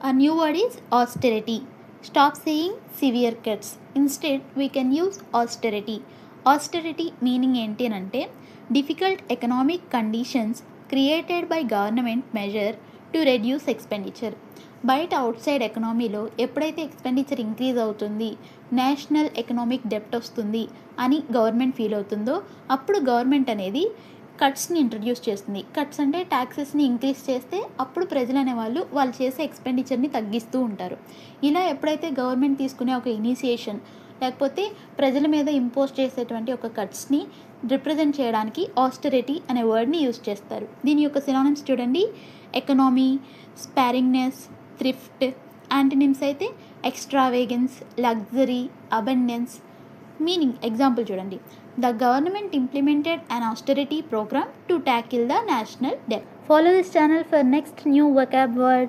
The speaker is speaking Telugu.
A new word is austerity. Stop saying severe cuts. Instead, we can use austerity. Austerity meaning ఏంటి అంటే difficult economic conditions created by government measure to reduce expenditure. బయట అవుట్ సైడ్ ఎకనామీలో ఎప్పుడైతే ఎక్స్పెండిచర్ ఇంక్రీజ్ అవుతుంది, నేషనల్ ఎకనామిక్ డెప్ట్ వస్తుంది అని గవర్నమెంట్ ఫీల్ అవుతుందో అప్పుడు గవర్నమెంట్ అనేది కట్స్ని ఇంట్రడ్యూస్ చేస్తుంది. కట్స్ అంటే ట్యాక్సెస్ని ఇంక్రీజ్ చేస్తే అప్పుడు ప్రజలు అనేవాళ్ళు వాళ్ళు చేసే ఎక్స్పెండిచర్ని తగ్గిస్తూ ఉంటారు. ఇలా ఎప్పుడైతే గవర్నమెంట్ తీసుకునే ఒక ఇనిషియేషన్ లేకపోతే ప్రజల మీద ఇంపోజ్ చేసేటువంటి ఒక కట్స్ని రిప్రజెంట్ చేయడానికి ఆస్టెరిటీ అనే వర్డ్ని యూజ్ చేస్తారు. దీని యొక్క సినానిమ్స్ చూడండి: ఎకనామీ, స్పారింగ్నెస్, థ్రిఫ్ట్. యాంటనిమ్స్ అయితే ఎక్స్ట్రావేగెన్స్, లగ్జరీ, అబండెన్స్. మీనింగ్ ఎగ్జాంపుల్ చూడండి: the government implemented an austerity program to tackle the national debt. Follow this channel for next new vocab word.